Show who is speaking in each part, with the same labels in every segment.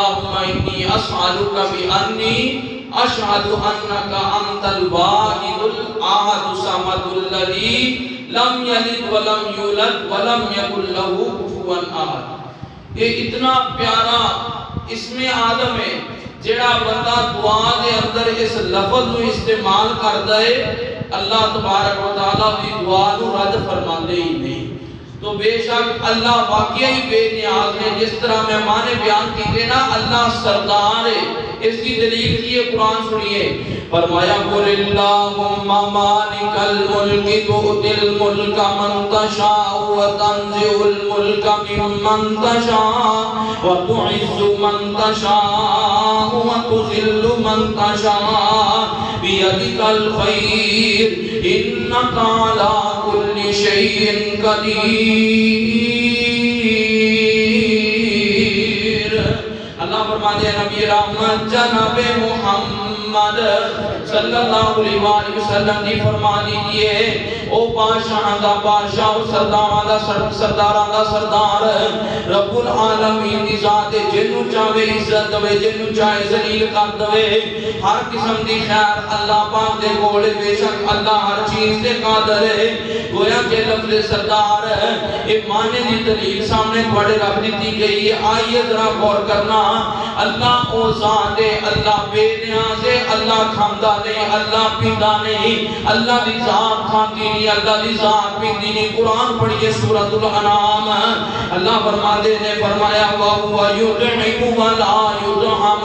Speaker 1: اللہم انی اسألک بانی اشہد انکا انت الواحد الاحد الصمد الذی لم یلد ولم یولد ولم یکن لہ کفوا احد۔ یہ اتنا پیارا اسم اعظم ہے جڑا بندہ دعا دے اندر اس لفظ کو استعمال کر دے اللہ تبارک و تعالیٰ دی دعا کو رد فرماندے ہی نہیں۔ تو بے شک اللہ واقعی بے نیاز ہے، جس طرح مہمان نے بیان کیتے نا اللہ سردار ہے۔ اس کی دلیل کی یہ قرآن سنیے، فرمایا قل اللہم مالک الملک تؤتی الملک من تشاء وتنزع الملک ممن تشاء وتعز من تشاء وتذل من تشاء بیدک الخیر انک علی کل شیء قدیر۔ اللہ فرماتے ہیں نبی رحمت جناب محمد صلی اللہ علیہ وآلہ وسلم نے فرما دیجئے او بادشاہ دا بادشاہ او سردار دا سردار دا سردار رب العالمین دی ذات جنوں چاہے عزت دے جنوں چاہے ذلیل کر دے ہر قسم دی خیر اللہ پاک دے کول بے شک اللہ ہر چیز تے قادر ہے۔ گویا کہ لفظ سردار یہ معنی دی دلیل سامنے بڑے رکھ دی گئی ہے۔ آئیے ذرا غور کرنا، اللہ او ذات ہے، اللہ بے نیاز ہے، اللہ کھاندا نہیں، اللہ پیندا نہیں، اللہ دی ذات کھاندی نہیں، اللہ دی ذات پیندی نہیں۔ قرآن پڑھیے سورۃ الانعام، اللہ فرماتے نے فرمایا وَهُوَ يُطْعِمُ وَلَا يُطْعَمُ،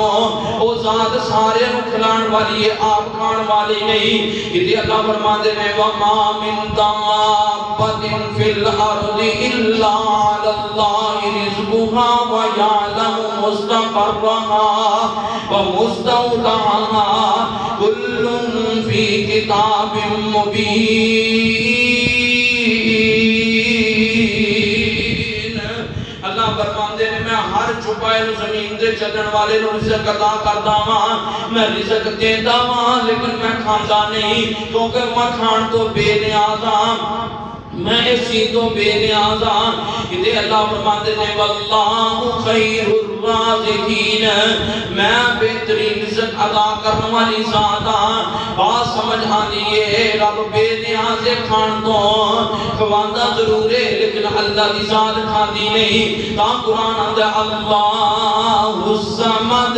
Speaker 1: او ذات سارے نو کھلان والی ہے، آپ کھان والی نہیں۔ کہ اللہ فرماتے نے وَمَا مِن دَابَّةٍ فِي الْأَرْضِ إِلَّا عَلَى اللَّهِ رِزْقُهَا وَيَعْلَمُ مُسْتَقَرَّهَا وَمُسْتَوْدَعَهَا كُلٌّ فِي كِتَابٍ مُبِينٍ۔ اللہ فرماندے نے میں ہر چھپائے زمین دے چلن والے نو رزق عطا کردا ہاں، میں رزق دیندا ہاں لیکن میں کھاندا نہیں، کیونکہ میں کھان تو بے نیاز ہاں، میں اس چیز تو بے نیاز ہاں۔ کہ اللہ فرماتے نے واللہ خیر الرازقین، میں بہترین رزق عطا کرنے والی ذات ہاں۔ بات سمجھ آنی ہے رب بے نیاز کھان تو کھواندا ضرور ہے لیکن اللہ دی ذات کھاندی نہیں۔ تا قرآن آندا اللہ الصمد،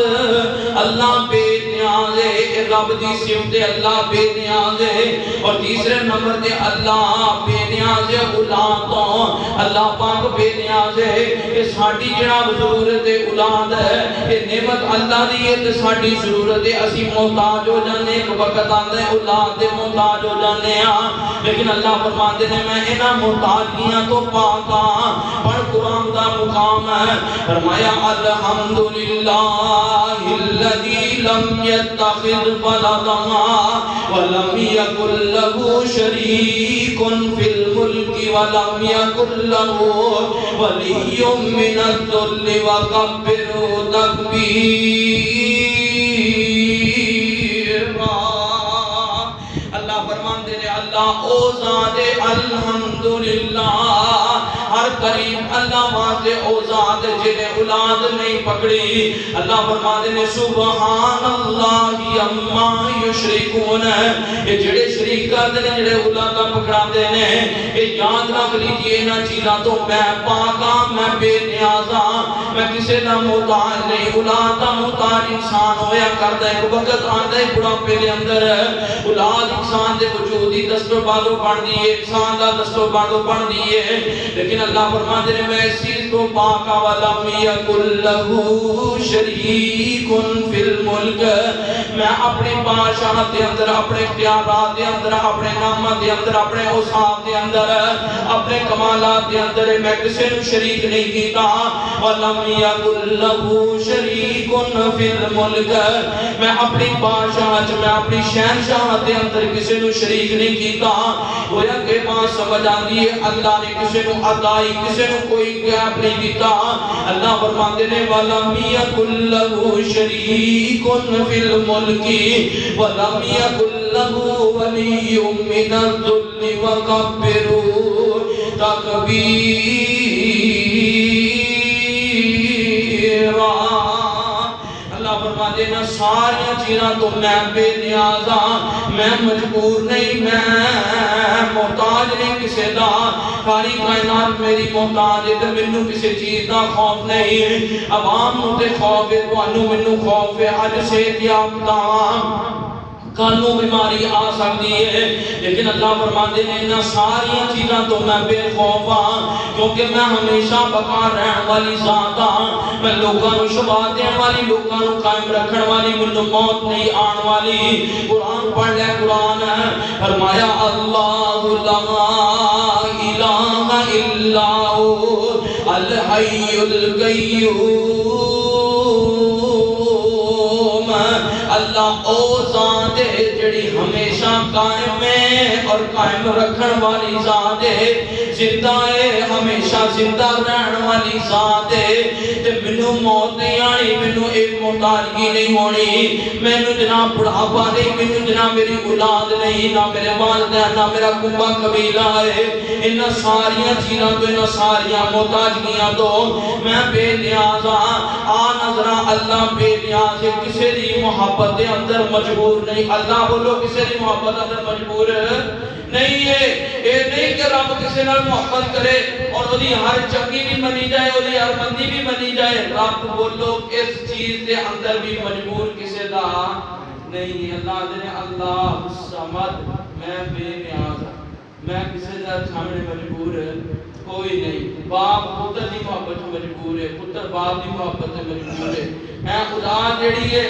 Speaker 1: اللہ بے نیاز ہے، رب دی صفت اللہ بے نیاز ہے۔ اور تیسرے نمبر تے اللہ بے نیاز ہے اولاد تو، اللہ پاک بے نیاز ہے۔ یہ ساڈی جڑا ضرورت ہے اولاد ہے، یہ نعمت اللہ دی ہے تے ساڈی ضرورت ہے، اسی محتاج ہو جانے، ایک وقت آندا ہے اولاد دے محتاج ہو جانے ہاں، لیکن اللہ فرماتے ہیں میں انہاں محتاجیاں تو پاک ہاں۔ پڑھ قرآن دا مقام ہے، فرمایا الحمدللہ الذی لم يتخذ ولدا ولم يكن له شريك في الملك ولم يكن له ولي من الذل وكبره تكبيرا۔ اللہ فرماتے ہیں اللہ او ذات الحمدللہ، ہر قریب اللہ واسطے او ذات جنہیں اولاد نہیں پکڑی۔ اللہ فرماتے ہیں سبحان اللہ اما یشرکون، یہ جڑے شریک کرتے ہیں جڑے اولاداں پکڑاتے ہیں، یہ یاد رکھ لیجئے نہ چیزاں تو میں پاک ہاں، میں بے نیاز ہاں، میں کسی نہ محتاج نہیں۔ اولاد دا محتاج انسان ہویا کرتا ہے، ایک وقت آتا ہے بڑھاپے دے اندر اولاد انسان دے وجود دی دستور بازو بن دیئے، انسان دا دستور بازو بن دیئے، لیکن اللہ فرماتے ہیں میں اس چیز کو پاک وَلَمْ يَكُنْ لَهُ شَرِيكٌ فِي الْمُلْكِ، میں اپنی بادشاہت دے اندر، اپنے اختیارات دے اندر، اپنے نعمت دے اندر، اپنے اوصاف دے اندر، اپنے کمالات دے اندر میں کسی نو شریک نہیں کیتا۔ وَلَمْ يَكُنْ لَهُ شَرِيكٌ فِي الْمُلْكِ، میں اپنی بادشاہت میں اپنی شہنشاہت دے اندر کسی نو شریک نہیں کیتا۔ گویا کہ بات سمجھ آتی ہے اللہ نے کسی نو عطائی کسی نو کوئی گیپ نہیں دیتا۔ اللہ فرماتے ہیں وَلَمْ يَكُنْ لَهُ شَرِيكٌ فِي الْمُلْكِ وَلَمْ يَكُنْ لَهُ وَلِيٌّ مِّنَ الذُّلِّ وَكَبِّرْهُ تَكْبِيرًا۔ فرماتے ہیں ساری چیزاں تو میں بے نیاز ہاں، میں مجبور نہیں، میں محتاج نہیں کسی دا، ساری کائنات میری محتاج ہے تے مینوں کسی چیز دا خوف نہیں، عوام نوں تے خوف ہے، تانوں مینوں خوف ہے، اج صحت یافتہ کانوں بیماری آ سکتی ہے، لیکن اللہ فرماتے ہیں نہ ساری چیزاں تو میں بے خوف ہاں، کیونکہ میں ہمیشہ بقا رہن والی ذات ہاں، میں لوگاں نوں شفا دین والی، لوگاں نوں قائم رکھن والی، مینوں موت نہیں آن والی۔ قرآن پڑھ لے، قرآن فرمایا اللہ لا الہ الا هو الحی القیوم، اللہ او ذات ہے جڑی ہمیشہ قائم ہے اور قائم رکھن والی ذات ہے، زندہ ہے ہمیشہ زندہ رہن والی ذات ہے، تے مینوں موت نہیں آنی، مینوں ایک محتاجگی نہیں ہونی، مینوں جناب بڑھاپا نہیں، مینوں جناب میری اولاد نہیں، نہ میرے والدین، نہ میرا کنبہ قبیلہ ہے، ان ساری چیزاں تو ان ساری محتاجگیاں تو میں بے نیاز ہاں۔ آ نظرہ اللہ بے نیاز ہے، کسی دی محبت دے اندر مجبور نہیں، اللہ بولو کسی دی محبت اندر مجبور نہیں ہے، اے نہیں کہ رب کسی نال محبت کرے اور وہ دی ہر چنگی بھی منی جائے، وہ دی ہر مندی بھی منی جائے، رب بولو اس چیز دے اندر بھی مجبور کسی دا نہیں ہے۔ اللہ دے اللہ الصمد، میں بے نیاز ہوں، میں کسی دا سامنے مجبور کوئی نہیں، باپ پتر دی محبت مجبور ہے، پتر باپ دی محبت مجبور ہے، اے خدا جڑی ہے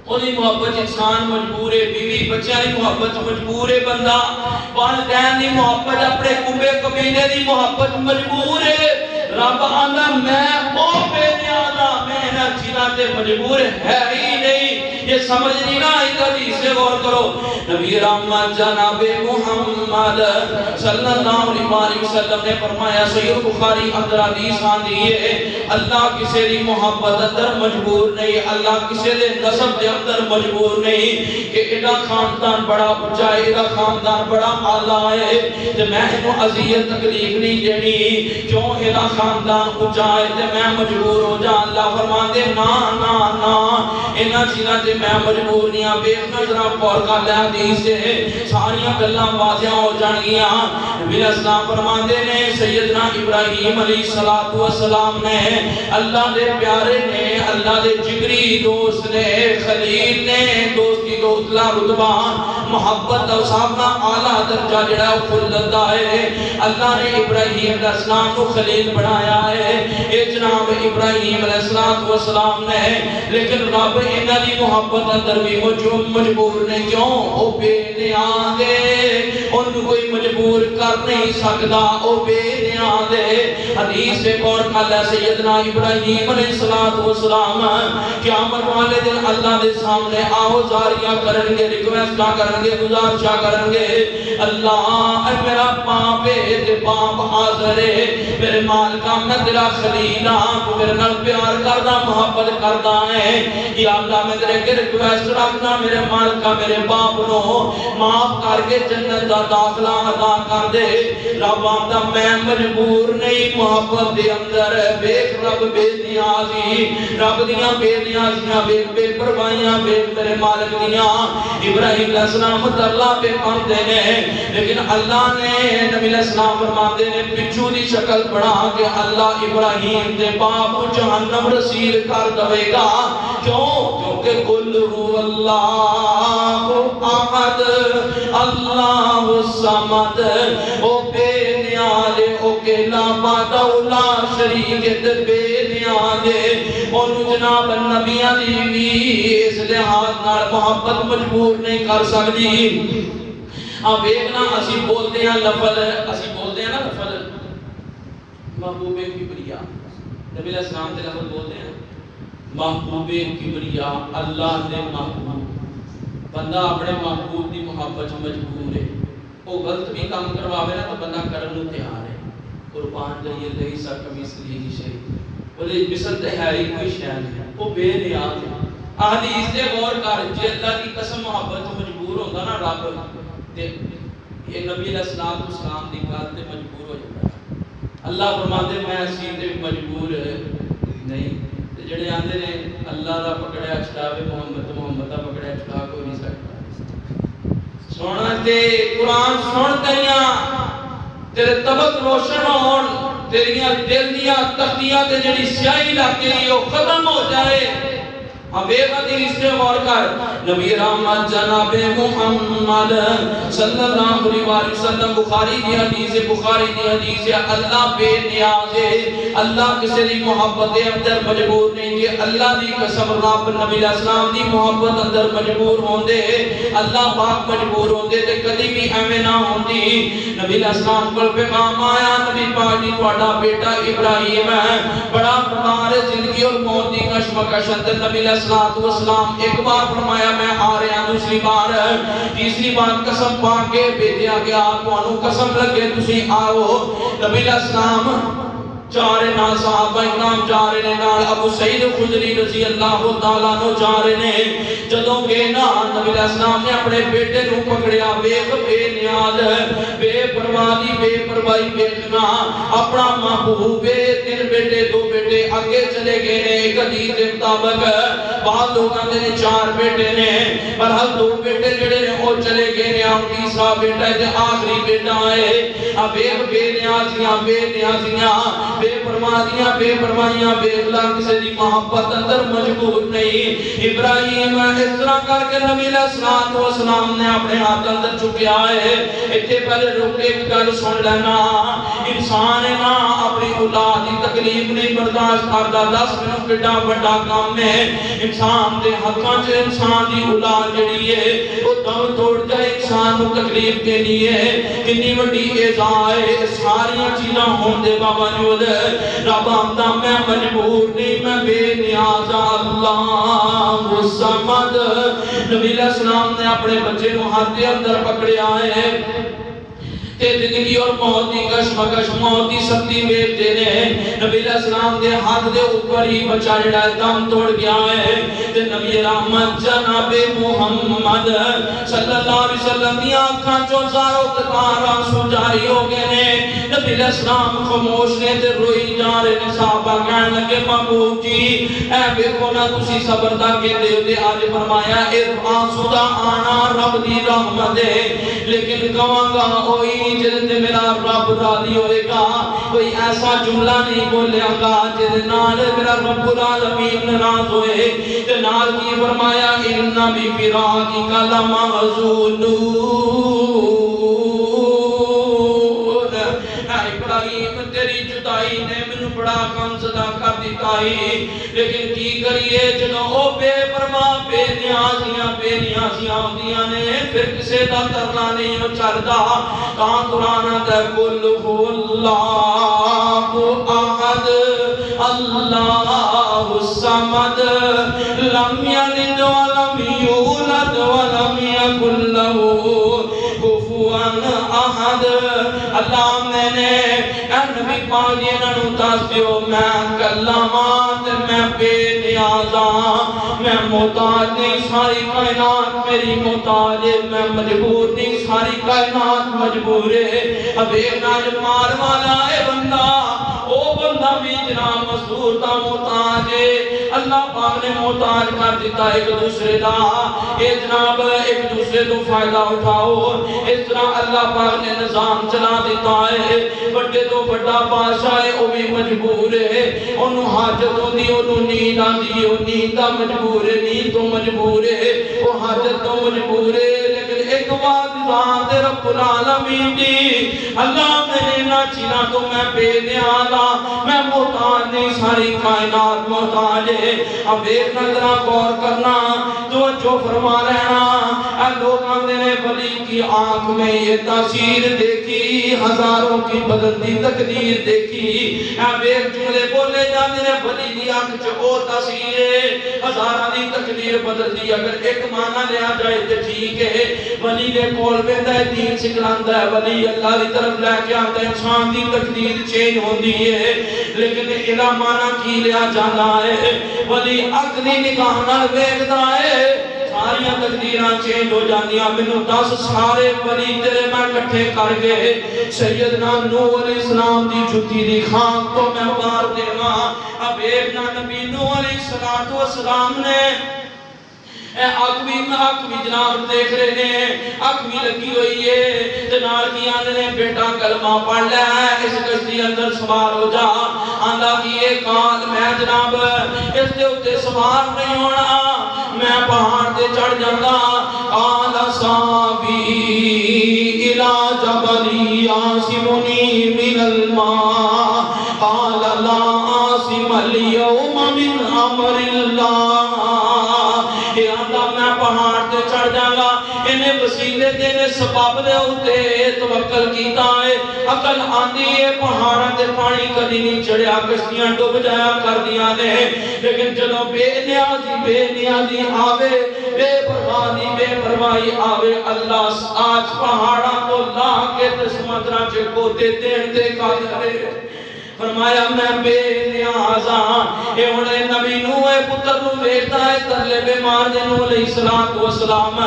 Speaker 1: اوہی محبت انسان مجبور ہے، بیوی بچیاں دی محبت مجبور ہے، بندہ والدین دی محبت، اپنے کنبے قبیلے دی محبت مجبور ہے۔ رب آندا میں او بے نیاز ہاں، میں انہاں چیزاں تے مجبور ہے ہی نہیں۔ یہ سمجھ نہیں نا ایک حدیث سے غور کرو، نبی رحمت جناب محمد صلی اللہ علیہ وسلم نے فرمایا، صحیح بخاری اندر حدیث آندی ہے، اللہ کسی دی محبت اندر مجبور نہیں، اللہ کسی دے نسب دے اندر مجبور نہیں کہ ایڈا خاندان بڑا اونچا ہے، ایڈا خاندان بڑا اعلیٰ ہے تے میں انہوں اذیت تکلیف نہیں دینی، کیوں ایڈا خاندان اونچا ہے تے میں مجبور ہو جا۔ اللہ فرماندے نا نا نا، انہاں چیزاں تے میں مجبور نہیں ہاں۔ بے نظرہ غور کر لے حدیث سے ساریاں گلاں واضح ہو جان گیاں۔ نبی اسلام فرماندے نے سیدنا ابراہیم علیہ السلام نے، اللہ دے پیارے نے، اللہ دے جگری دوست نے، خلیل نے، دوستی کو اتلا رتبہ محبت اور صاحبہ اعلیٰ درجہ جڑا خلت دا ہے، اللہ نے ابراہیم علیہ السلام کو خلیل بنایا ہے، اے جناب ابراہیم علیہ السلام نے، لیکن رب انہاں دی محبت اندر بھی مجبور نہیں، کیوں او بے نیاز ہے، ان کوئی مجبور کر نہیں سکتا، او بے نیاز ہے۔ حدیث سے غور کر لے، سیدنا ابراہیم علیہ السلام قیامت والے دن اللہ دے سامنے آوازاریاں کرن گے، ریکویسٹاں کرن گے، گزارشاں کرن گے، اللہ اے میرا باپ ہے تے باپ حاضر ہے، میرے مالکا میں تیرا خلیل ہاں، تو میرے نال پیار کردا محبت کردا ہے، یا اللہ میں تیرے کے ریکویسٹ رکھنا، میرے مالکا میرے باپ نو معاف کر کے جنت دا داخلہ عطا کر دے۔ رب آندا میں مجبور نہیں محبت دے اندر، بیک رب بے نیازی، رب دیاں بے نیازیاں، بے پروائیاں، میرے مالک دیاں۔ ابراہیم علیہ السلام ترلا پہ پاندے نے، لیکن اللہ نے نبی علیہ السلام فرماتے نے پچھو دی شکل بنا کے اللہ ابراہیم دے باپ کو جہنم رسید کر دوے گا، کیوں؟ کیونکہ قل هو اللہ احد اللہ الصمد، او بے نیاز او کے لا مادہ لا شریک بے نیاز، انہوں جناب نبیاں دی بھی اس لحاظ نال محبت مجبور نہیں کر سکتی۔ اب ایک نا اسی بولتے ہیں لفظ، اسی بولتے ہیں نا لفظ محبوب کبریا، نبی علیہ السلام تے لفظ بولتے ہیں محبوب کبریا، اللہ دے محبوب، بندہ اپنے محبوب دی محبت مجبور ہے، وہ غلط بھی کام کرواوے نا تو بندہ کرن نوں تیار ہے، قربان جائیے لئی سا کمیسلی ہی شئی، بولے مثل تے ہے ہی کوئی شے نہیں، وہ بے نیاز ہے۔ احادیث تے غور کر، جے اللہ کی قسم محبت مجبور ہوندا نا رب تے یہ نبی علیہ السلام دی گل تے مجبور ہو جاتا ہے۔ اللہ فرماتے میں اسی تے مجبور نہیں، جڑے آندے نے اللہ دا پکڑیا چھڑاوے محمد محمد دا پکڑیا چھڑا کوئی نہیں سکتا سونا تے قرآن سن گئیاں تیرے تبت روشن ہون تیریاں دل دیاں تختیاں تے جڑی سیاہی لگ گئی وہ ختم ہو جائے حبیب حدیث سے غور کر نبی رحمت جناب محمد صلی اللہ علیہ وسلم بخاری دی حدیث ہے اللہ بے نیاز ہے اللہ کسی دی محبت اندر مجبور نہیں ہے اللہ دی قسم رب نبی علیہ السلام دی محبت اندر مجبور ہوندے اللہ پاک مجبور ہوندے تے کدی بھی ایویں نہ ہوندی نبی علیہ السلام کول پیغام آیا نبی پاک دی تہاڈا بیٹا ابراہیم ہے بڑا بیمار ہے زندگی اور موت دی کشمکش اندر نبی علیہ السلام ایک بار فرمایا میں آ رہا دوسری بار تیسری بار قسم پا کے بھیجا گیا تانوں قسم لگے تسی آؤ نبی علیہ السلام جا رہے نال صحابہ اکرام جا رہے نے نال ابو سعید خدری رضی اللہ تعالیٰ عنہ جا رہے نے جدوں گئے نا نبی علیہ السلام نے اپنے بیٹے نو پکڑیا ویکھ بے نیاز بے پرواہی بے پرواہی ویکھنا اپنا محبوب تین بیٹے دو بیٹے اگے چلے گئے نے ایک حدیث کے مطابق بعض لوگاں دے چار بیٹے نے پر ہر دو بیٹے جڑے نے او چلے گئے نے ہم تیسرا بیٹا تے آخری بیٹا ہے اب بے نیازیاں بے پرواہیاں بے اخلاق کسی دی محبت اندر مجبور نہیں ابراہیم اس طرح کر کے نبی علیہ السلام نے اپنے ہاتھ اندر چکیا ہے اتنے پہلے رک کے ایک گل سن لینا انسان ہے نا اپنی اولاد کی تکلیف نہیں برداشت کرتا 10 منٹ کڈا بڑا کام ہے انسان دے ہاتھوں سے انسان دی اولاد جڑی ہے وہ دم توڑ جائے انسان کو تکلیف دینی ہے کتنی بڑی ایزا ہے ساری چیزاں ہون دے باوجود رب آمدہ میں مجبور نہیں میں بے نیاز اللہ الصمد نبی علیہ السلام نے اپنے بچے کو ہاتھ کے اندر پکڑے آئے تے زندگی اور موت دی کشمکش موت دی سختی ویکھ دے نے نبی علیہ السلام دے ہاتھ دے اوپر ہی بچہ جڑا دم توڑ گیا ہے تے نبی رحمت جناب محمد صلی اللہ علیہ وسلم دی آنکھاں چوں زارو قطار آنسو جاری ہو گئے نے نبی علیہ السلام خاموش نے تے روئی جا رہے نے صحابہ کہنے لگے محبوب جی اے ویکھو نا تسی صبر دا کہندے ہوندے آج فرمایا آنسو دا آنا رب دی رحمت ہے لیکن کہاں گا ہوئی جلد میرا رب راضی ہوئے گا کوئی ایسا جملہ نہیں بولے گا جلد نال میرا رب العالمین ناراض ہوئے تے نال کی فرمایا انہا بی فراقی کا لمحزونون ابراہیم تیری جدائی نے منو بڑا کم صدا کر دیتا ہی لیکن کی کریے جنہوں او بے پرواہ بے نیازیاں ہوندیاں نے پھر کسے دا ترنا نہیں ہو چردہ کہاں قرآن دے کل ہو اللہ احد اللہ الصمد لم یلد ولم یولد ولم یکن لہ کفوا احد اللہ میں نے اے نبی پاک جی انہوں دس دیو میں کلامات میں بے نیازاں میں محتاج نہیں ساری کائنات میری محتاج ہے میں مجبور نہیں ساری کائنات مجبور ہے اب ایک ناج مار والا ہے بندہ او بندہ بھی جناب مصدور تا محتاج ہے اللہ پاک نے محتاج کر دیتا ایک دوسرے دا اے جناب ایک دوسرے تو فائدہ اٹھاؤ اس طرح اللہ پاک نے نظام چلا دیتا ہے بڑے تو بڑا بادشاہ ہے وہ بھی مجبور ہے انہوں حاجت ہوندی انہوں نیند آندی وہ نیند دا مجبور ہے نیند تو مجبور ہے وہ حاجت تو مجبور ہے لیکن ایک بات ذات رب العالمین دی اللہ میں نہ چینا تو میں بے نیازا میں محتاج نہیں ساری کائنات محتاج ہے اب ایک نظرہ غور کرنا تو جو فرما رہنا اے لوگ آندے نے ولی کی آنکھ میں یہ تاثیر دیکھی ہزاروں کی بدلتی تقدیر دیکھی اے ایک جملے بولے جاندے نے ولی دی آنکھ چو تاثیر ہزاروں کی تقدیر بدلتی اگر ایک معنی لیا جائے تو ٹھیک ہے ولی دے کول ویندا ہے دین سکھلاندا ہے ولی اللہ دی طرف لے کے آندا ہے انسان دی تقدیر چینج ہوندی ہے لیکن ادا معنی کی لیا جانا ہے ولی عقلی نگاہ نال ویکھدا ہے ساری تقدیراں چینج ہو جاندیاں مینوں 10 سارے ولی تیرے میں اکٹھے کر کے سیدنا نوح علیہ السلام دی جُتی دی خاک تو میں اتار دیواں اب ایک نبی نوح علیہ السلام نے اک بھی جناب دیکھ رہے ہیں، اک بھی لگی ہوئی ہے، جناب کی آندے نے بیٹا کلمہ پڑھ لیا ہے، اس کشتی اندر سوار ہو جا، آندہ کی یہ کال میں جناب اس دے اتے سوار نہیں ہونا، میں پہاڑ دے چڑھ جاندہ، قال صابی الى جبلی عاصمنی من الماء قال لا عاصم اليوم من امر اللہ، میں پہاڑ تے چڑھ جاگا، انہیں وسیلے دینے سبب دے ہوتے توکل کیتا ہے، عقل آندی ہے پہاڑاں تے پانی کدی نہیں چڑھیا، کشتیاں ڈوب جایا کر دیا نے، لیکن جلو بے نیازی آوے، بے پرواہی آوے، اللہ آج پہاڑاں تو لا کے سمندرہ کو دین دے قادر ہے۔ فرمایا میں بے نیازاں، اے انہیں نبی نوح پتر نو بیٹا ہے ترلے بے مار دے نوح علیہ السلام،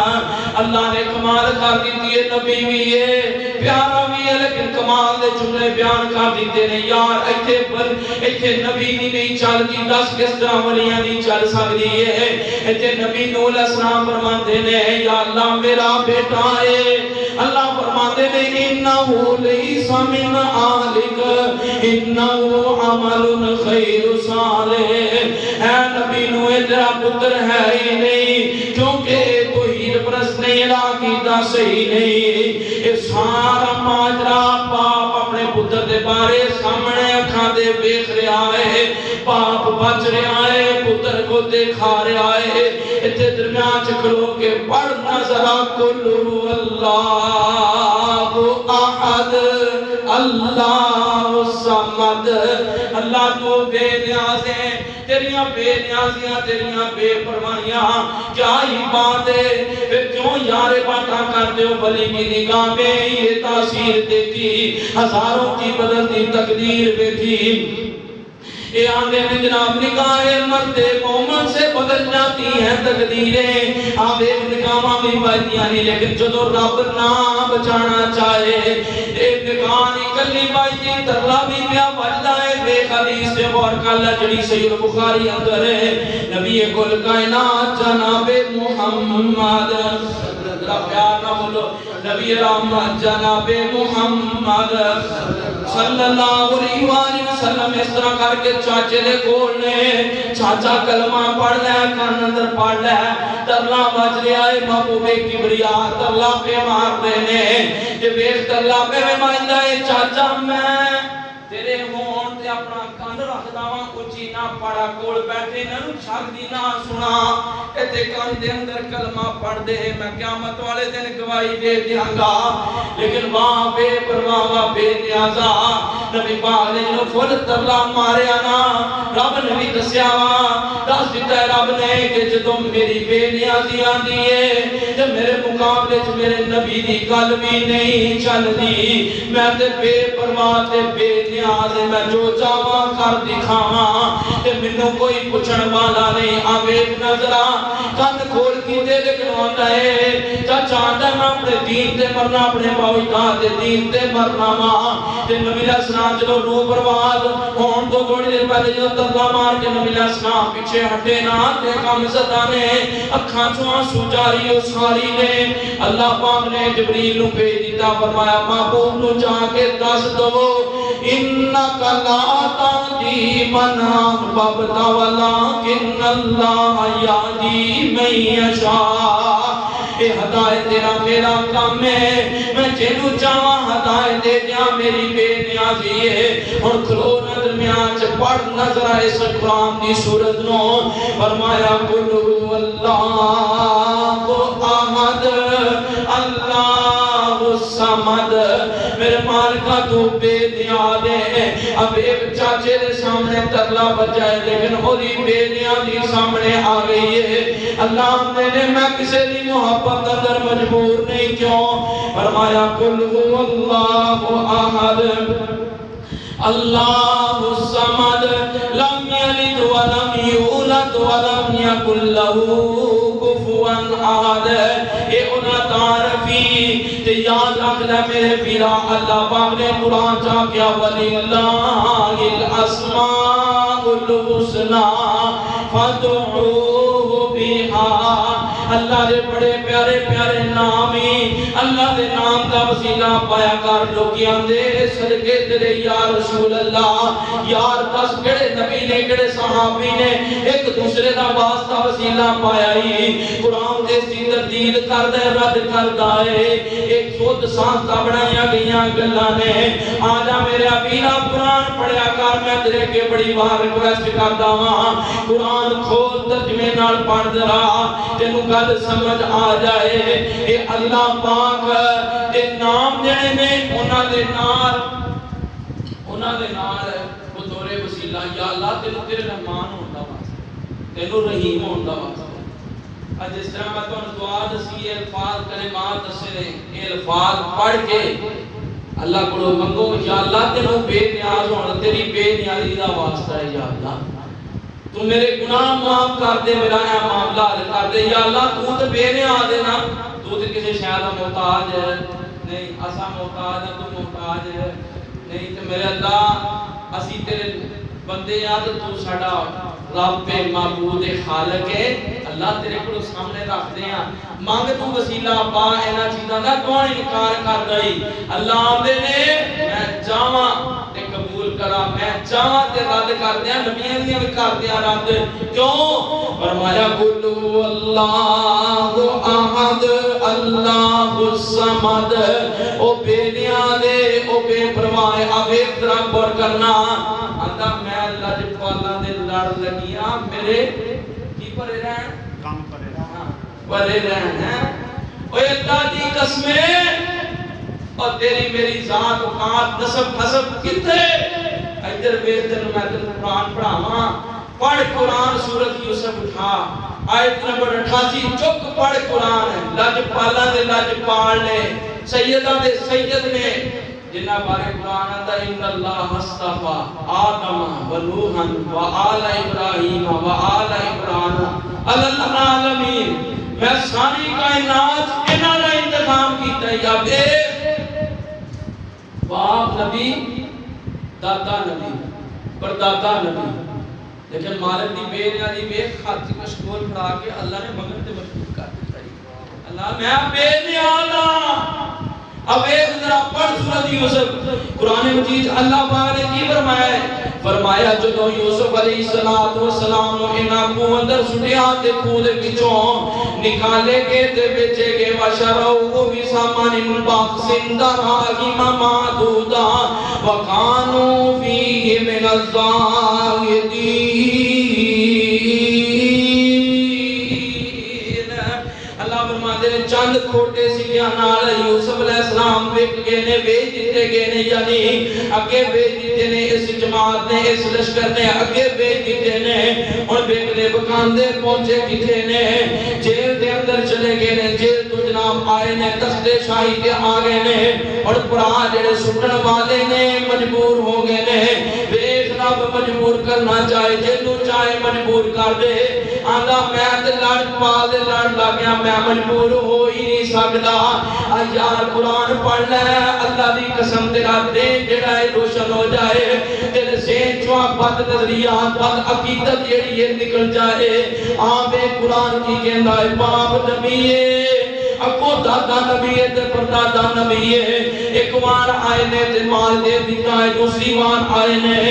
Speaker 1: اللہ نے کمال کر دیتی ہے، نبی بھی ہے پیارا بھی ہے، لیکن کمال دے جملے بیان کر دیتے ہیں، یار ایتھے نبی نہیں چل دی، 10 کس طرح ولیاں نہیں چل سکتی ہے، ایتھے نبی نوح علیہ السلام فرماتے ہیں یا اللہ میرا بیٹا ہے، اللہ فرماتے ہیں انہو لیس من آلک انہو عمل خیر صالح، اے نبی نوح تیرا پتر ہے ہی نہیں، کیونکہ توحید پرست نہیں، عقیدہ صحیح نہیں، یہ سارا ماجرا باپ اپنے پتر دے بارے سامنے اکھاں دے دیکھ رہا ہے، باپ بچ رہا ہے، پتر کو دکھا رہا ہے، اتنے درمیان چکرو کے پڑھنا ذرا کلو اللہ احد اللہ الصمد، اللہ تو بے نیاز ہے، تیریاں بے نیازیاں تیریاں بے پرواہیاں کیا ہی بات ہے، پھر کیوں یار باتاں کرتے ہو، ولی کی نگاہ میں یہ تاثیر دیتی، ہزاروں کی بدلتی تقدیر بیٹھی، اے آنگے میں جناب نگاہیں مرد مومن سے بدل جاتی ہیں تقدیریں، آنگے نگاہاں بھی بائیدیاں نہیں، لیکن جدو رب نہ بچانا چاہے، ایک نگاہی کلی بائیدی ترلا بھی بیا بجدہ ہے، بے حدیث سے غور کالا جڑی سید بخاری اندر ہے، نبی کل کائنات جناب محمد، پیار نہ بولو، نبی رحمت جناب محمد صلی اللہ علیہ وسلم اس طرح کر کے چاچے دے کھولنے، چاچا کلمہ پڑھ لے، کان اندر پڑھ لے، ترلا بچ رہا ہے، محبوب کبریا ترلا پہ مار دینے، جب ایک ترلا پہ میں مائندہ ہے، چاچا میں تیرے ہون تے اپنا کان رکھ داواں کچھی نہ پڑا کول بیٹھے نہ چھک دی نہ سنا، ایتے کان دے اندر کلمہ پڑھ دے، میں قیامت والے دن گواہی دے دیاں گا، لیکن وہاں بے پرواہ بے نیازا نبی پاک نے جو فل ترلا مارے آنا، رب نے بھی دسیا دس دیتا ہے رب نے کہ جدو میری بے نیازی آن دیئے جب میرے مقابلے چ میرے نبی دی گل بھی نہیں چل دی، میں تے بے پرواہ تے بے نیاز میں جو چاہاں کر دکھاواں تے منوں کوئی پوچھن والا نہیں، آوے نظرہ کن کھول کی دے دکھواتا ہے، چاچا آندہ میں اپنے دین تے مرنا، اپنے باوجدہ تے دین تے مرنا ماں تے نبی علیہ السلام چلو روح برباد ہون تو تھوڑی دیر پہلے جو ترلا مار کے نبی علیہ السلام پیچھے ہٹے نہ تے کام زدہ نے اکھاں چوہاں سجاری و ساری نے، اللہ پاک نے جبریل نو بھیج دیتا، فرمایا محبوب نو جا کے دس دو انکا لا تہدی من احببت ولکن اللہ یہدی من یشاء، اے ہدایت تیرا میرا کام ہے، میں جنو چاہاں ہدایت دے دیا، میری بے نیازی ہے، اور کھلو نہ درمیان چ پڑھ نظر آئے قرآن دی سورت نو، فرمایا قل هو اللہ احد اللہ الصمد، میرے مالکہ تو بے نیاز ہے، اب ایک چاچے دے سامنے ترلا بجائے لیکن ہوری بے نیازی سامنے آ گئی ہے، اللہ نے میں کسے دی محبت اندر مجبور نہیں کیوں، فرمایا قل هو اللہ احد اللہ الصمد لم یلد ولم یولد ولم یکن له کفوا احد، اے انہاں تعارفی تے یاد رکھ لے میرے پیرا، اللہ پاک نے قرآن چاہ کیا وَلِلَّهِ الْأَسْمَاءُ الْحُسْنَى، فادعوه بها اللہ دے بڑے پیارے پیارے نام ہی اللہ دے نام دا وسیلہ پایا کر لوگ آندے صدقے تیرے یا رسول اللہ یار دس کڑے نبی نے کڑے صحابی نے ایک دوسرے دا واسطہ وسیلہ پایا ہی قرآن دے سی تردید کر دے رد کر دائے ایک سوت سانستا بڑھائیا گئیاں گلہ نے آجا میرے ابینا قرآن پڑھیا کر میں تیرے کے بڑی بار ریکویسٹ کر داواں قرآن کھول ترجمے نال پڑھ درا تینوں گل سمجھ آ جائے اے اللہ پاک اے نام جڑے نے انہاں دے نال بطور وسیلہ یا اللہ تینوں تیرے رحمان ہوندا واسطے تینوں رحیم ہوندا واسطے اج اس طرح میں تانوں دعا دسی الفاظ کلمات دسے نے اے الفاظ پڑھ کے اللہ کو منگو یا اللہ تینوں بے نیاز ہونا تیری بے نیازی دا واسطہ ہے یا اللہ تو میرے گناہ معاف کر دے میرا اے معاملہ حل کر دے یا اللہ تو تے بے نیاز ہے نا تو تے کسی شے دا محتاج ہے نہیں اسا محتاج ہے تو محتاج ہے نہیں تے میرے اللہ اسی تیرے بندے آ تے تو ساڈا رب معبود خالق ہے اللہ تیرے کو سامنے رکھ دے ہیں مانگ تو وسیلہ پا اینا چیزاں دا کون انکار کر رہی اللہ آمدے نے میں چاہواں تے قبول کرا میں چاہواں تے رد کر دیا نبیاں دیاں بھی کر دیا رد کیوں فرمایا قلو اللہ احد اللہ الصمد او بے نیازے او بے پرواہ ابے طرح پر کرنا آندا میں اللہ جب پالا دے لڑ لگیا میرے کی پرے رہن کام پرے رہن پرے رہن ہیں اوے اللہ دی قسمیں اور تیری میری ذات اوقات نسب حسب کتے ادھر بہتر میں تینوں قرآن پڑھاواں پڑھ قرآن سورۃ یوسف اٹھا آیت نمبر 88 چک پڑھ قرآن لج پالا دے لج پال نے سیدہ دے سید نے جنہ بارے قرآن آتا ان اللہ اصطفى آدم و نوحا و آل ابراہیم و آل عمران علی العالمین میں ساری کائنات انہاں دا انتخاب کیتا یا بے باپ نبی دادا نبی پردادا نبی لیکن مالک دی بے نیازی بے خاطی مشغول پڑھا کے اللہ نے مگر تے مشغول کر دیا اللہ میں بے نیازا اب ایک ذرا پڑھ سورۃ یوسف قرآن مجید اللہ پاک نے کی فرمایا ہے فرمایا جدو یوسف علیہ السلام نو انہاں کو اندر سٹیا تے خون دے وچوں نکالے گئے تے بیچے گئے وشروا بثمن بخس دراہم معدودا وکانوا فیہ من الزاہدین چند کھوٹے سکیاں نال یوسف علیہ السلام بک گئے نے بیچ دیتے گئے نے یعنی اگے بیچ دیتے نے اس جماعت نے اس لشکر نے اگے بیچ دیتے نے اور بکنے بکاندے پہنچے کتے نے جیل دے اندر چلے گئے نے جیل تو جناب آئے نے تختے شاہی کے آگے نے اور پڑا جڑے سٹن والے نے مجبور ہو گئے نے بیخ رب مجبور کرنا چاہے جنو چاہے مجبور کر دے آندہ میں تے لڑ پال دے لڑ لگیا میں مجبور ہو ہی نہیں سکتا یار قرآن پڑھ لے اللہ دی قسم تیرا دین جڑا ہے روشن ہو جائے تیرے ذہن چوا بد نظریات بد عقیدت جڑی ہے نکل جائے آمے قرآن کی کہندا ہے باپ نبی ہے اکو دادا نبی ہے تے پردادا نبی ہے ایک وار آئے نے تے مال دے دیتا ہے دوسری وار آئے نے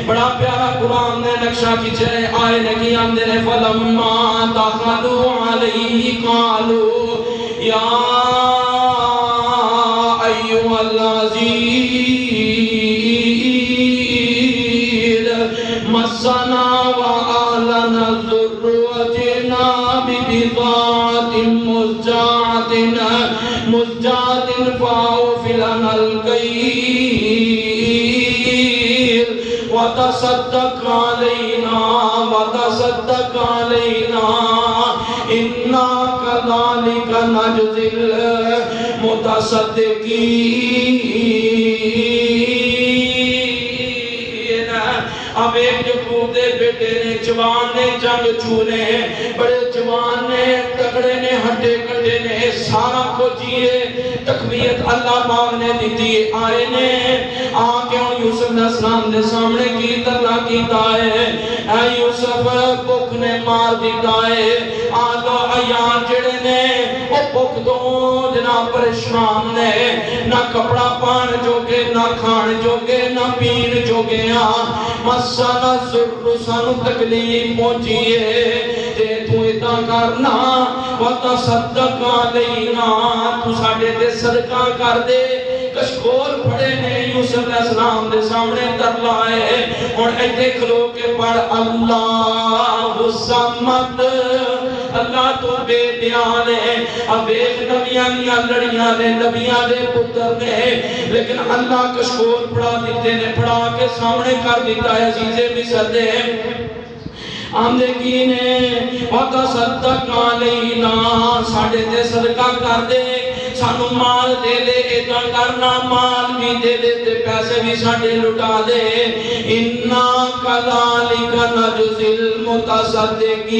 Speaker 1: بڑا پیارا قرآن نے نقشہ کھچے آئے نے کی آمدے نے فلما دخلوا علیہ قالوا یا ایوہ العزیز مسنا وآلنا الضر وجئنا ببضاعة مزجاة فأوف لنا الكيل وتصدق علينا إنا كذلك نجزي المتصدقين اب ایک جو کھوتے بیٹے کھیڈتے نے جوان نے جنگ چونے بڑے جوان نے تگڑے نے ہڈے کٹے نے سارا کھوجیے تقویت اللہ پاک نے دیتی آئے نے آکے ان یوسف علیہ السلام نے سامنے کی ترلا کیتا ہے اے یوسف بھوک نے مار دیتا ہے آدھو ایان جڑے نے وہ بھوک دو جناب پریشان نے نہ کپڑا پان جوگے نہ کھان جوگے نہ پین جوگے مسانہ ضرور سانو تکلیف پہنچیے تے تو ادھا کرنا وَتَصَدَّقَ عَلَيْنَا تو ساڑھے دے صدقہ کر دے کشکول پڑے نے یوسف علیہ السلام دے سامنے تر لائے اور ایتے کھلو کے پڑھ اللہ الصمد اللہ تو بے دیان ہے اب ایک نبیاں نیا لڑیاں نے نبیاں دے پتر نے لیکن اللہ کشکول پڑھا دیتے نے پڑھا کے سامنے کر دیتا ہے عزیزِ مصر دے آمدے کی نے وَتَصَدَّقَ عَلَيْنَا ساڑھے دے صدقہ کر دے سانو مال دے دے ادھا کرنا مال بھی دے دے تے پیسے بھی ساڑھے لٹا دے اِنَّا كَذَلِكَ نَجْزِي الْمُتَصَدِّقِينَ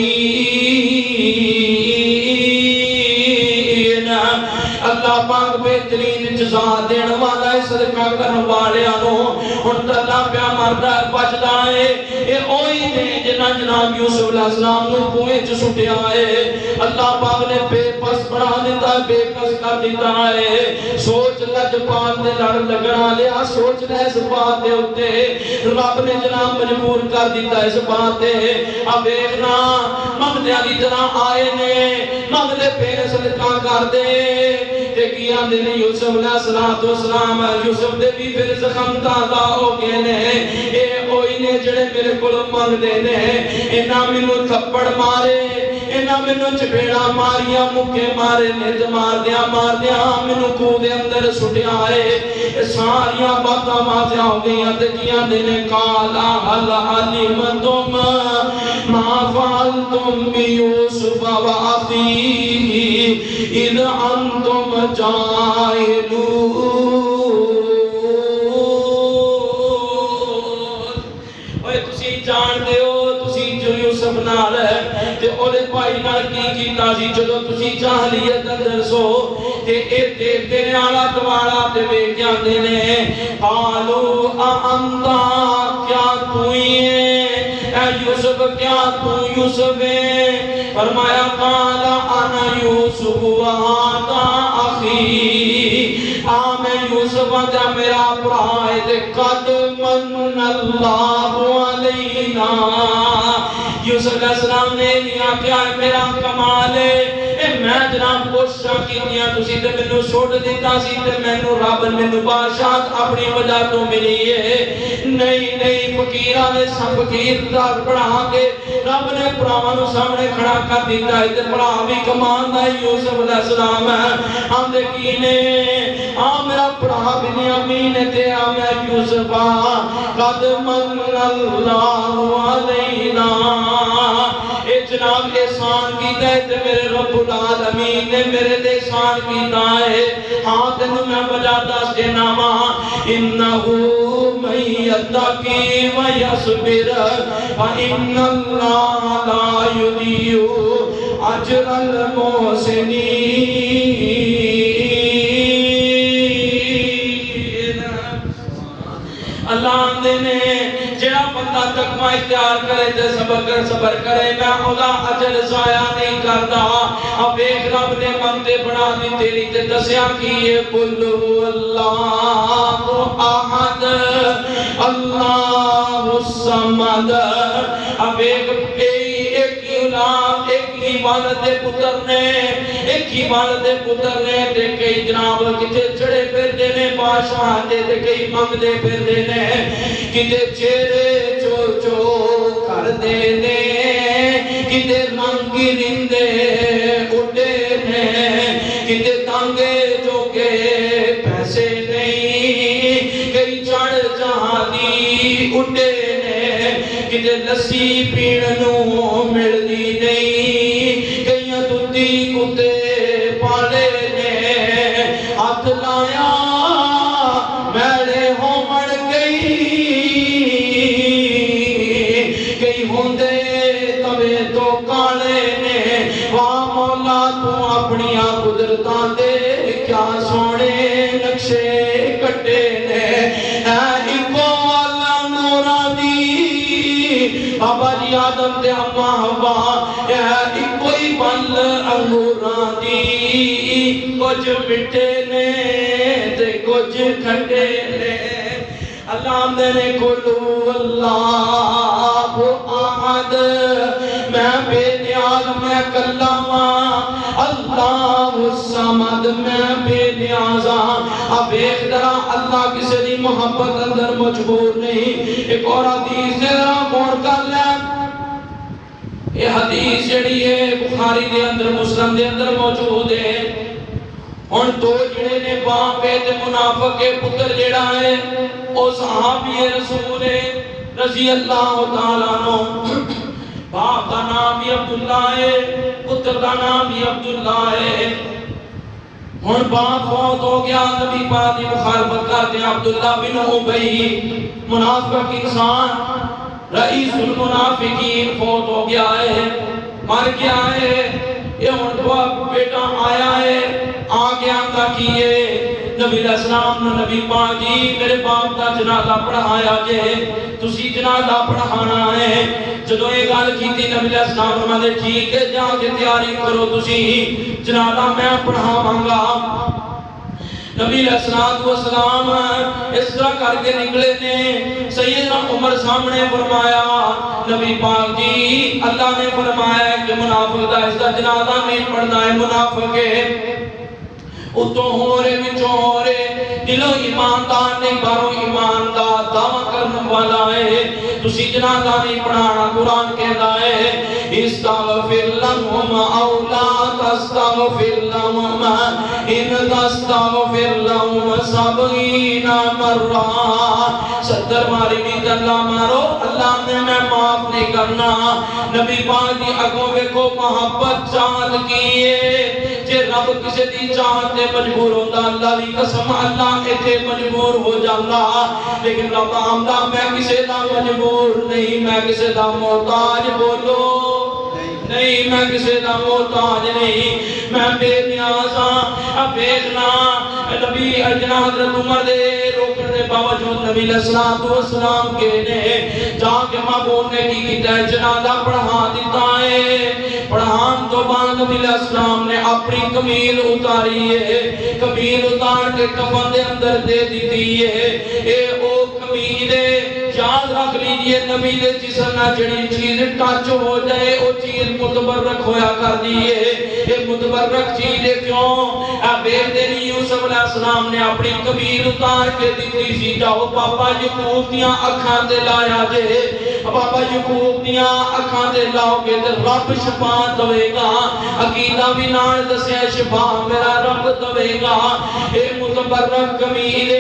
Speaker 1: اللہ پاک بہترین جزا دین والا ہے صدقہ کرن والے آنو ان تلہ پیا مردہ بچدا ہے اے اوئی دے جنہ جناب یوسف علیہ السلام نے کوئے جو سٹے آئے اللہ پاک نے بے پس بڑھا دیتا ہے بے کس کر دیتا ہے سوچ لج پان دے لڑ لگنا لیا سوچ لے اس بات دے ہوتے رب نے جناب مجبور کر دیتا ہے اس بات دے اب ایکنا مغدے علی طرح آئے نے مغدے پہنے صدقہ کر دے دیکھیاں دے نے یوسف علیہ السلام یوسف دے بھی پھر زخم تازہ ہو گئے نے اے اوئی نے جڑے میرے کلو مانگ دے نے انہاں منو تھپڑ مارے انہاں منو چپیڑا ماریا مکے مارے نج مار دیا منو کو دے اندر سٹیا ہے ساریاں باتاں واضح ہو گئیاں دیکھیاں دے نے کالا حل علمتم ما فعلتم بیوسف و اخیہ اذ انتم جاہلون اوے تسی جان دے ہو تسی جو یوسف نال ہے تے اولے بھائی نال کی کیتا سی جدو تسی جاہلیت اندر سو تے اے دیکھتے نے آلا دوارا تے ویکھیاں دے نے قالو انتا کیا توئی ہے اے یوسف کیا تو یوسف ہے فرمایا قالا انا یوسف وہاتا اخی میں یوسف آجا میرا پرائے دے قد من اللہ علینا یوسف علیہ السلام نے لیا کیا ہے میرا کمال ہے میں جناب کوششاں کیتیاں تسی تے منو چھوڑ دیتا سی تے منو رب منو بادشاہت اپنی وجہ تو ملی ہے نہیں فقیراں نے سب فقیر دار پڑھا کے رب نے پراواں نو سامنے کھڑا کر دیتا ہے تے پڑھا بھی کمان دا یوسف علیہ السلام ہے ہم دے کینے میرا پڑھا بنیامین تے میں یوسف قد من اللہ علینا اے جناب احسان کیتا ہے تے میرے رب العالمین نے میرے تے احسان کیتا ہے ہاں تینوں میں وجہ دس دینا وا انہو من یتقی و یصبر فإن اللہ لا یضیع اجر المحسنین اللہ نے جڑا بندہ تقوی اختیار کرے تے صبر کرے میں اودا اجر ضائع نہیں کردا اب ایک رب نے بندے بنا دی تیری تے دسیا کیے قل اللہ احد اللہ الصمد اب ایک اولاد ایک ہی والد پتر نے ایک ہی والد پتر نے تے کئی جناب کتے چڑے پھر دینے بادشاہ دے تے کئی منگ دے پھر دینے کتے چہرے چو کر دینے کتے رنگی رندے اٹھے نے کتے تانگے جو کے پیسے نہیں کئی چڑھ جہاں اٹھے نے کتے لسی پیڑنوں مل دی نہیں کئیاں دودھی کتے پالے نے ہاتھ لایا میرے ہو مڑ گئی کئی ہوں تو اپنی قدرتاں دے کیا سونے نقشے کٹے نے اکو والا نورا دی بابا جی آدم تے اما ہوا اکو ہی بل انگوراں دی کچھ مٹے نے تے کچھ کھٹے نے اللہ نے کلو اللہ احد میں بے نیاز میں کلمہ اللہ الصمد میں بے نیاز اب ایک طرح اللہ کسی دی محبت اندر مجبور نہیں ایک اور حدیث ذرا غور کر لیں یہ حدیث جڑی ہے بخاری دے اندر مسلم دے اندر موجود ہے اور دو جڑے نے باپ تے منافق کے پتر جڑا ہے او صحابی رسول رضی اللہ تعالیٰ عنہ باپ دا نام بھی عبداللہ ہے پتر دا نام بھی عبداللہ ہے اور باپ فوت ہو گیا نبی پاک کی مخالفت کرتے ہیں عبداللہ بن ابی منافق انسان رئیس المنافقین فوت ہو گیا ہے مر گیا ہے یہ ان کو بیٹا آیا ہے آگے آنگا کیے نبی علیہ السلام نے نبی پاک جی میرے باپ کا جنازہ پڑھایا جے تسی جنازہ پڑھانا ہے جدو یہ گل کیتی نبی علیہ السلام نے ٹھیک ہے جا کے تیاری کرو تسی جنازہ میں پڑھاواں گا نبی علیہ السلام اس طرح کر کے نکلے نے سیدنا عمر سامنے فرمایا نبی پاک جی اللہ نے فرمایا کہ منافق دا اس کا جنازہ نہیں پڑھنا ہے منافق ہے اتو ہو رہے بچو ہو رہے دلوں ایماندار نہیں باروں ایماندار دعویٰ کرنے والا ہے تسی جنازہ نہیں پڑھانا قرآن کہتا ہے استغفر لهم او لا تستغفر لهم ان تستغفر لهم 70 مرہ 70 ماری بھی اللہ مارو اللہ نے میں معاف نہیں کرنا نبی پاک دی اگوں کو محبت چاہت کیے جے رب کسی دی چاہت نے مجبور ہوتا اللہ دی قسم اللہ ایتھے مجبور ہو جاتا لیکن رب آمدہ میں کسی دا مجبور نہیں میں کسی دا محتاج بولو نہیں میں کسی دا محتاج نہیں میں بے نیاز ہاں اب دیکھنا نبی اجنا حضرت عمر دے روکن دے باوجود نبی علیہ السلام کے نے جا کے محبوب نے کی کیتا ہے جنازہ پڑھا دیتا ہے پڑھان تو بعد نبی علیہ السلام نے اپنی کمیل اتاری ہے کمیل اتار کے کفن دے اندر دے دیتی ہے اے او کمیل یاد رکھ لیجئے نبی دے جسم نہ جڑی چیز ٹچ ہو جائے او چیز متبرک ہویا کر دیئے یہ متبرک چیز کیوں بیل دینی یوسف علیہ السلام نے اپنی کبیر اتار کے دیتی سی جاؤ پاپا یقوب دیاں اکھاں دے لایا جے پاپا یقوب دیاں اکھاں دے لاؤ گے تے رب شفا دوے گا عقیدہ بھی نال دسیا شفا میرا رب دوے گا اے متبرک کمیل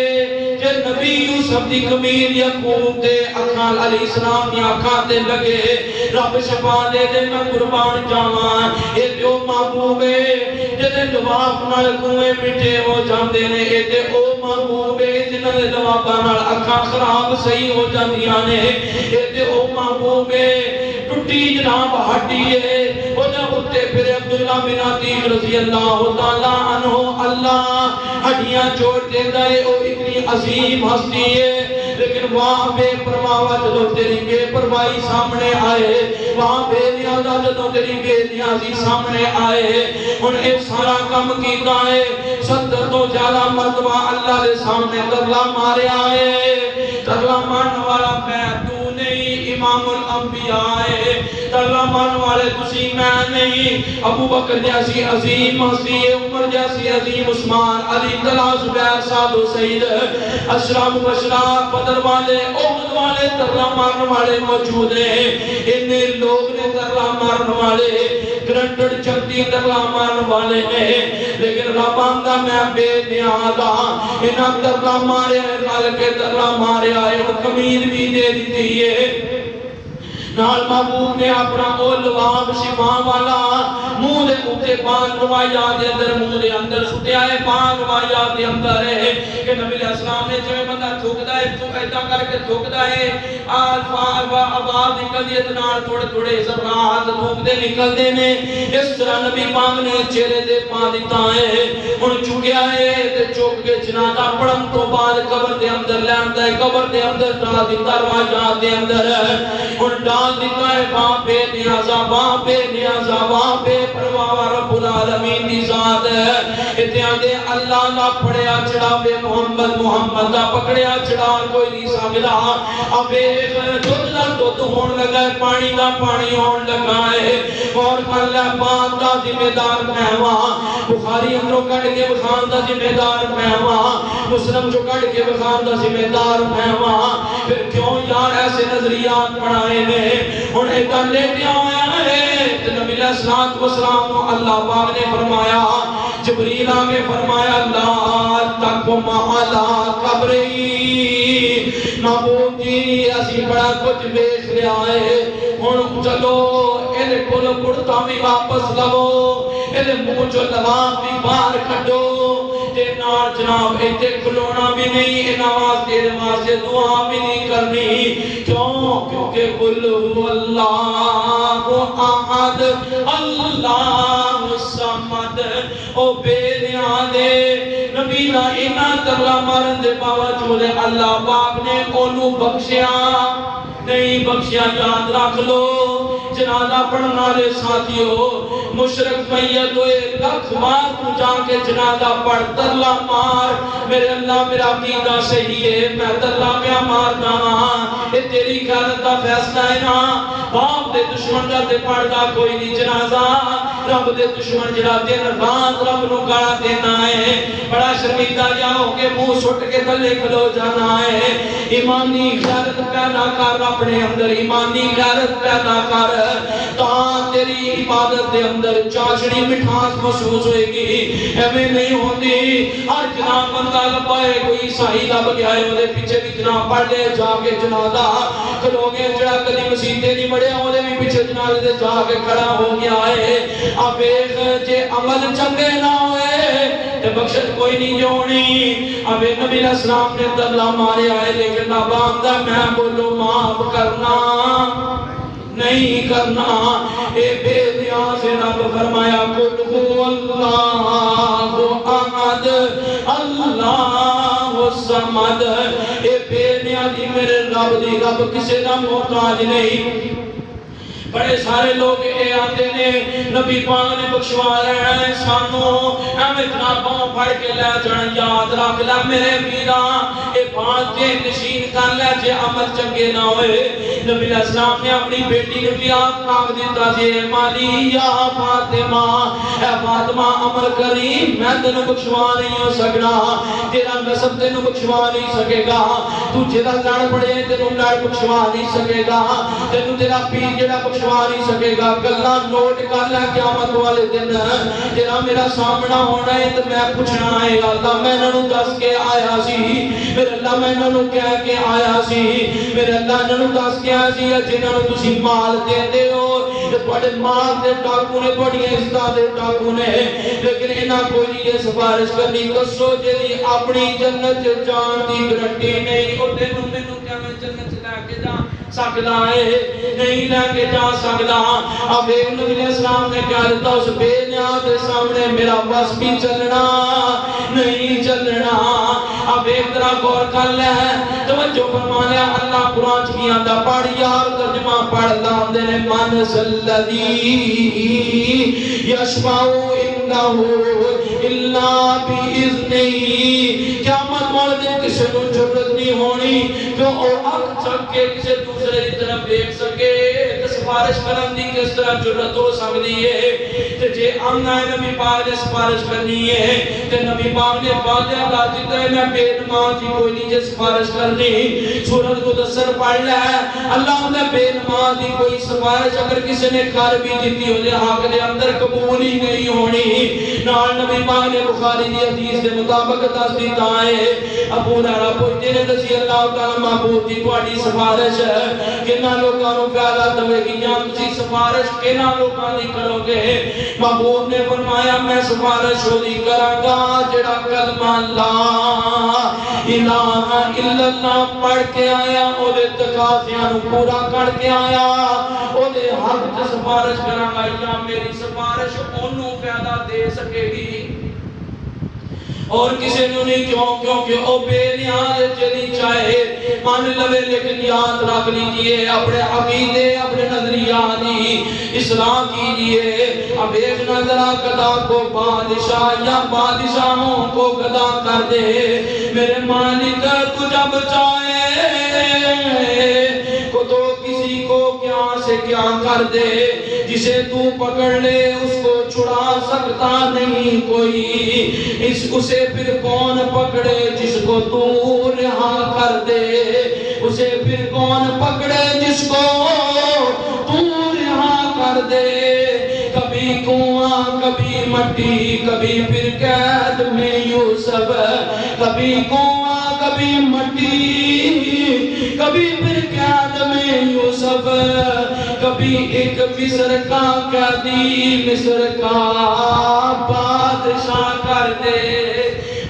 Speaker 1: کہ نبی یوسف دی کمیل یقوب دے اکھاں علیہ السلام دی اکھاں دے لگے رب شفا دے دے میں قربان جاواں اے جو محبوب ہے جدے جواب نال کنویں مٹے ہو جاندے نے اے تے او محبوب ہے جنہاں دے جواباں نال اکھاں خراب صحیح ہو جاندیاں نے اے تے او محبوب ہے ٹوٹی جناب ہڈی ہے وہ جب اتے پھر عبداللہ بن عتیق رضی اللہ تعالیٰ عنہ اللہ ہڈیاں چھوڑ دیتا ہے وہ اتنی عظیم ہستی ہے لیکن وہاں بے پرواہ جدو تیری بے پرواہی سامنے آئے وہاں بے نیازہ جدو تیری بے نیازی سامنے آئے ان ایک سارا کم کیتا ہے 70 تو زیادہ مرتبہ اللہ دے سامنے ترلا مارے آئے ترلا مارنے والا میں تو نہیں امام الانبیاء ہے ترلا مارنے والے تسی میں نہیں ابو بکر جیسی عظیم ہستی ہے عمر جیسی عظیم عثمان علی طلحہ زبیر سعد و سعید اشراف بشرا بدر والے احد والے ترلا مارنے والے موجود ہیں انہیں لوگ نے ترلا مارنے والے گرنٹڈ چکتی ترلا مارنے والے ہیں لیکن رباندہ میں بے نیازہ انہاں ترلا مارے رل کے ترلا مارے آئے اور کمید بھی دے دیتی ہے نال محبوب نے اپنا او لواب شفا والا منہ دے اوتے پان روایات دے اندر منہ دے اندر سٹیا ہے پان روایات دے اندر ہے کہ نبی علیہ السلام نے جویں بندہ تھوکدا ہے تو ایدا کر کے تھوکدا ہے آواز نکلدی ہے نال تھوڑے تھوڑے زبرات تھوکدے نکلدے نے اس طرح نبی پاک نے چہرے تے پا دیتا ہے ہن چکیا ہے تے چوک کے جنازہ پڑھن تو بعد قبر دے اندر لیندا ہے قبر دے اندر ڈال دیتا روایات دے اندر ہن ڈال دیتا ہے وہاں بے نیازا وہاں بے نیازا وہاں بے پرواہ رب العالمین دی ذات اتیاں دے اللہ دا پڑیا چڑھا بے محمد دا پکڑیا چڑھا کوئی نہیں سکدا ابے دودھ دا دودھ ہون لگا ہے پانی دا پانی ہون لگا ہے اور اللہ پاک دا ذمہ دار میں ہوا بخاری اندروں کٹ کے بخان دا ذمہ دار میں ہوا مسلم جو کٹ کے بخان دا ذمہ دار میں ہوا پھر کیوں یار ایسے نظریات پڑھائے نے ہن ایدا لے دیا ہویا ہے نبی علیہ السلام کو اللہ پاک نے فرمایا جبریل آگے فرمایا لا تقم علی قبری محبوب جی اسی بڑا کچھ بیچ لیا ہے ہن چلو ایدے کولو کڑتا بھی واپس لو ایدے منہ چو لباب بھی باہر کھڈو تے نال جناب ایتے کھلونا بھی نہیں نماز سے دعا بھی نہیں کرنی کیونکہ قل هو اللہ احد اللہ الصمد او بے نیازے نبی دا اینا ترلا مارن دے باوجود اللہ پاک نے اونوں بخشیا نہیں بخشیا یاد رکھ لو جنازہ پڑھنا لے ساتھیو مشرک میت ہوئے لکھ مار تو جا کے جنازہ پڑھ ترلا مار میرے اللہ میرا عقیدہ صحیح ہے میں ترلا پیا مارنا یہ تیری غیرت دا فیصلہ ہے نا باپ دے دشمن دا تے پڑھدا کوئی نہیں جنازہ رب دے دشمن جڑا دن رات رب نو گالا دینا ہے بڑا شرمندہ جا ہو کے منہ سٹ کے تھلے کھلو جانا ہے ایمانی غیرت پیدا کر اپنے اندر ایمانی غیرت پیدا کر تاں تیری عبادت دے اندر چاشنی مٹھاس محسوس ہوئے گی ایویں نہیں ہوندی ہر جناب بندہ لبائے کوئی عیسائی لب گیا ہے وہ پیچھے بھی جناب پڑھ لے جا کے جنازہ کھلوگے جڑا کدی مسیتے نہیں بڑھیا وہ بھی پیچھے جنازے دے جا کے کھڑا ہو گیا ہے اب ایک جے عمل چنگے نہ ہوئے تے بخشت کوئی نہیں جونی اب نبی علیہ السلام نے ترلا مارے آئے لیکن نابام دا میں بولو معاف کرنا نہیں کرنا اے بے نیاز رب فرمایا قل هو اللہ احد اللہ الصمد اے بے نیازی میرے رب دی رب کسے دا محتاج نہیں بڑے سارے لوگ اے آتے نے نبی پاک نے بخشوا رہے ہیں سانو ایویں جنابوں پھڑ کے لے جان یاد رکھ لے میرے ویراں اے بات تے نشین کر لے جے عمل چنگے نہ ہوئے نبی علیہ السلام نے اپنی بیٹی کو بھی آگ دیتا سی مالی یا فاطمہ اے فاطمہ عمل کری میں تینوں بخشوا نہیں ہو سکنا تیرا نسب تینوں بخشوا نہیں سکے گا تو جدا لڑ پڑے تینوں لڑ بخشوا نہیں سکے گا تینوں تیرا پیر جڑا بخشوا نہیں سکے گا گلا نوٹ کر لے قیامت والے دن تیرا میرا سامنا ہونا ہے تو میں پوچھنا ہے اللہ میں انہوں دس کے آیا سی میرے اللہ میں انہوں کہہ کے آیا سی میرے اللہ انہوں دس کے آیا سی جنہوں تسی مال دے دے ہو بڑے مال دے ٹاکو نے بڑی عزت دے ٹاکو نے لیکن انہاں کوئی نہیں یہ سفارش کرنی دسو جی اپنی جنت جان دی گارنٹی نہیں اور تینوں مینوں کیا میں جنت لے کے جا سکدا ہے نہیں لے کے جا سکدا اب نبی علیہ السلام نے کہا دیتا اس بے نیاز کے سامنے میرا بس بھی چلنا نہیں چلنا اب ایک طرح غور کر لے توجہ فرما لے اللہ قرآن کی آندا پڑھ یار ترجمہ پڑھ لاندے نے من الذی یشفع عنده الا باذنہ قیامت والے دن کسی کو ضرورت نہیں ہونی کہ وہ اکھ چک کے کسی دوسرے کی طرف دیکھ سکے سفارش کرن دی کس طرح ضرورت ہو سکتی ہے تے جے آنا ہے نبی پاک نے سفارش کرنی ہے تے نبی پاک نے فاتحہ لا دیتا ہے میں بے نمازی کوئی نہیں جے سفارش کرنی سورۃ مدثر پڑھ لے اللہ نے بے نمازی کوئی سفارش اگر کسی نے کر بھی دیتی ہو جے حق دے اندر قبول ہی نہیں ہونی نال نال نبی پاک نے بخاری دی حدیث دے مطابق دس دیتا ہے ابو ہریرہ پوچھتے نے رضی اللہ تعالی محبوب دی تواڈی سفارش کنا لوکاں نوں پیارا دے گی یا تسی سفارش کنا لوکاں دی کرو گے محبوب نے فرمایا میں سفارش ہوئی کراں گا جڑا کلمہ لا الہ الا اللہ پڑھ کے آیا او دے تقاضیاں نوں پورا کر کے آیا او دے حق تے سفارش کراں گا یا میری سفارش اونوں فائدہ دے سکے گی اور کسی نے نہیں کیونکہ او بے نیاز چلی چاہے مان لوے لیکن یاد رکھ لیجئے اپنے عقیدے اپنے نظریات اصلاح کیجئے اب ایک نظرہ قضا کو بادشاہ یا بادشاہوں کو قضا کر دے میرے مالک تو جب چاہے کو تو کسی کو کیا سے کیا کر دے جسے تو پکڑ لے اس کو چھڑا سکتا نہیں کوئی اسے پھر کون پکڑے جس کو تو رہا کر دے اسے پھر کون پکڑے جس کو تو رہا کر دے کبھی کنواں کبھی مٹی کبھی پھر قید میں یوسف کبھی کنواں کبھی مٹی کبھی پھر قید میں یوسف کبھی ایک مصر کا قیدی مصر کا بادشاہ کر دے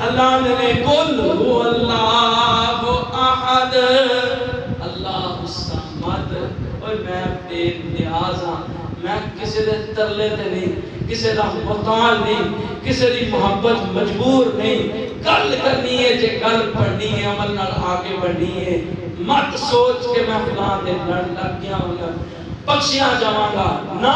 Speaker 1: اللہ نے قل هو اللہ احد اللہ الصمد اور میں بے نیاز ہاں میں کسی دے ترلے تے نہیں کسی دا محتاج نہیں کسی دی محبت مجبور نہیں گل کرنی ہے جے گل پڑھنی ہے عمل نال آگے بڑھنی ہے مت سوچ کے میں فلاں دے لڑ لگ گیا ہوں بخشیاں جاواں گا نا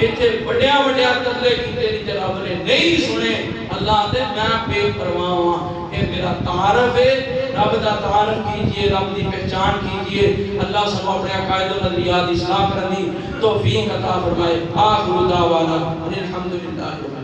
Speaker 1: ایتھے بڑیاں بڑیاں ترلے کیتے نہیں تے رب نے نہیں سنے اللہ دے میں بے پرواہ ہاں اے میرا تعارف ہے رب دا تعارف کیجئے رب دی پہچان کیجئے اللہ سب اپنے عقائد و نظریات اصلاح کرنی توفیق عطا فرمائے آخر دعوانا الحمدللہ